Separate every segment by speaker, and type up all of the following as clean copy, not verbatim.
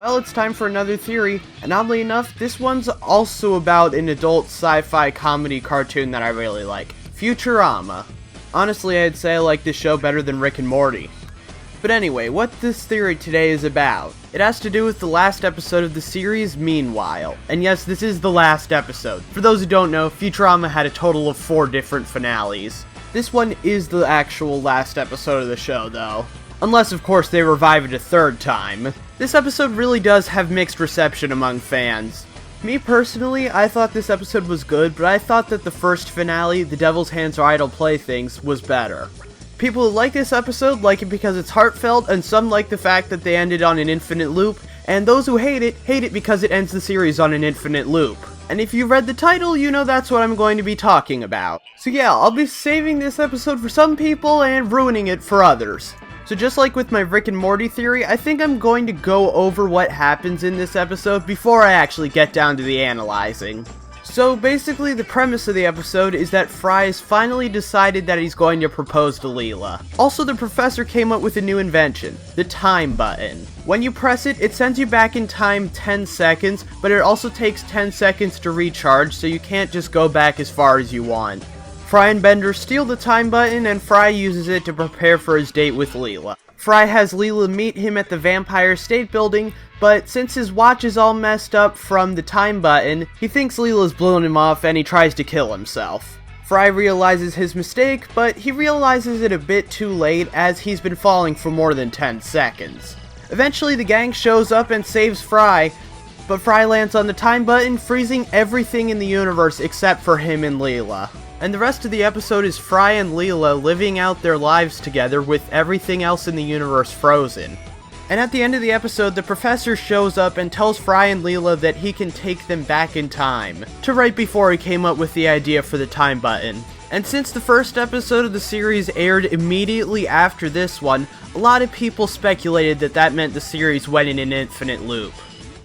Speaker 1: Well, it's time for another theory, and oddly enough, this one's also about an adult sci-fi comedy cartoon that I really like, Futurama. Honestly, I'd say I like this show better than Rick and Morty. But anyway, what this theory today is about. It has to do with the last episode of the series, Meanwhile. And yes, this is the last episode. For those who don't know, Futurama had a total of 4 different finales. This one is the actual last episode of the show, though. Unless, of course, they revive it a 3rd time. This episode really does have mixed reception among fans. Me personally, I thought this episode was good, but I thought that the first finale, The Devil's Hands Are Idle Playthings, was better. People who like this episode like it because it's heartfelt, and some like the fact that they ended on an infinite loop, and those who hate it because it ends the series on an infinite loop. And if you read the title, you know that's what I'm going to be talking about. So yeah, I'll be saving this episode for some people and ruining it for others. So just like with my Rick and Morty theory, I think I'm going to go over what happens in this episode before I actually get down to the analyzing. So basically the premise of the episode is that Fry has finally decided that he's going to propose to Leela. Also, the professor came up with a new invention, the time button. When you press it, it sends you back in time 10 seconds, but it also takes 10 seconds to recharge, so you can't just go back as far as you want. Fry and Bender steal the time button, and Fry uses it to prepare for his date with Leela. Fry has Leela meet him at the Vampire State Building, but since his watch is all messed up from the time button, he thinks Leela's blown him off and he tries to kill himself. Fry realizes his mistake, but he realizes it a bit too late as he's been falling for more than 10 seconds. Eventually the gang shows up and saves Fry, but Fry lands on the time button, freezing everything in the universe except for him and Leela. And the rest of the episode is Fry and Leela living out their lives together with everything else in the universe frozen. And at the end of the episode, the professor shows up and tells Fry and Leela that he can take them back in time, to right before he came up with the idea for the time button. And since the first episode of the series aired immediately after this one, a lot of people speculated that that meant the series went in an infinite loop.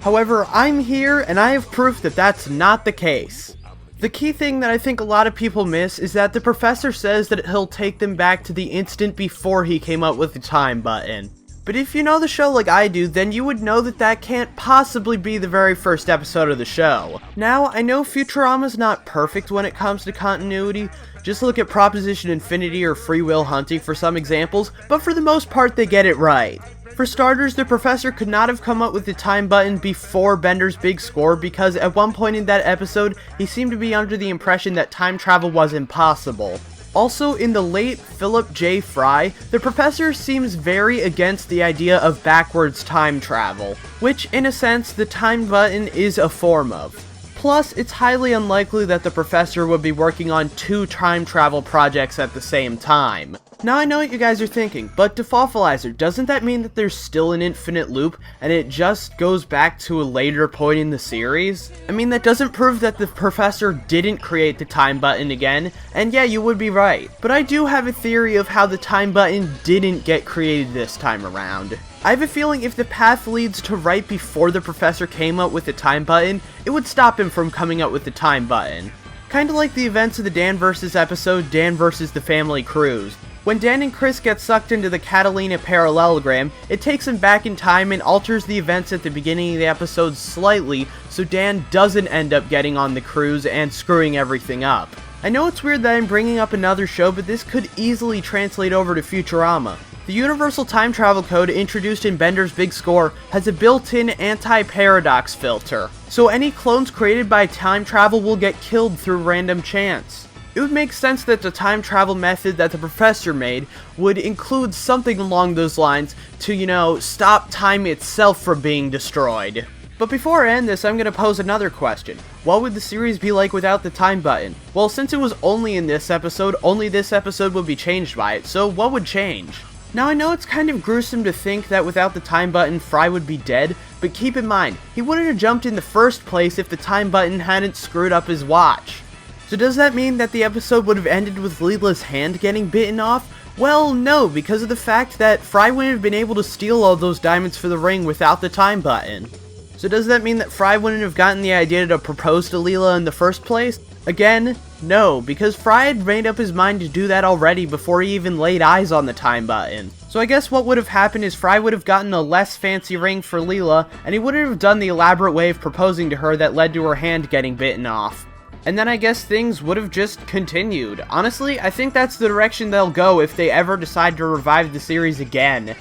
Speaker 1: However, I'm here and I have proof that that's not the case. The key thing that I think a lot of people miss is that the professor says that he'll take them back to the instant before he came up with the time button. But if you know the show like I do, then you would know that that can't possibly be the very first episode of the show. Now, I know Futurama's not perfect when it comes to continuity, just look at Proposition Infinity or Free Will Hunting for some examples, but for the most part they get it right. For starters, the professor could not have come up with the time button before Bender's big score because at one point in that episode, he seemed to be under the impression that time travel was impossible. Also, in the late Philip J. Fry, the professor seems very against the idea of backwards time travel, which in a sense the time button is a form of. Plus, it's highly unlikely that the professor would be working on 2 time travel projects at the same time. Now I know what you guys are thinking, but Defaultilizer, doesn't that mean that there's still an infinite loop and it just goes back to a later point in the series? I mean, that doesn't prove that the professor didn't create the time button again, and yeah, you would be right. But I do have a theory of how the time button didn't get created this time around. I have a feeling if the path leads to right before the professor came up with the time button, it would stop him from coming up with the time button. Kinda like the events of the Dan vs. episode Dan vs. the Family Cruise. When Dan and Chris get sucked into the Catalina parallelogram, it takes them back in time and alters the events at the beginning of the episode slightly so Dan doesn't end up getting on the cruise and screwing everything up. I know it's weird that I'm bringing up another show, but this could easily translate over to Futurama. The Universal Time Travel Code introduced in Bender's Big Score has a built-in anti-paradox filter, so any clones created by time travel will get killed through random chance. It would make sense that the time travel method that the professor made would include something along those lines to, stop time itself from being destroyed. But before I end this, I'm going to pose another question. What would the series be like without the time button? Well, since it was only in this episode, only this episode would be changed by it, so what would change? Now I know it's kind of gruesome to think that without the time button, Fry would be dead, but keep in mind, he wouldn't have jumped in the first place if the time button hadn't screwed up his watch. So does that mean that the episode would have ended with Leela's hand getting bitten off? Well, no, because of the fact that Fry wouldn't have been able to steal all those diamonds for the ring without the time button. So does that mean that Fry wouldn't have gotten the idea to propose to Leela in the first place? Again, no, because Fry had made up his mind to do that already before he even laid eyes on the time button. So I guess what would have happened is Fry would have gotten a less fancy ring for Leela, and he wouldn't have done the elaborate way of proposing to her that led to her hand getting bitten off. And then I guess things would have just continued. Honestly, I think that's the direction they'll go if they ever decide to revive the series again.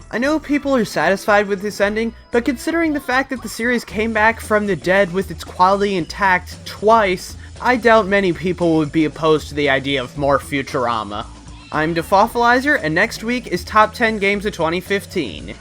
Speaker 1: I know people are satisfied with this ending, but considering the fact that the series came back from the dead with its quality intact twice, I doubt many people would be opposed to the idea of more Futurama. I'm DeFoffalizer, and next week is Top 10 Games of 2015.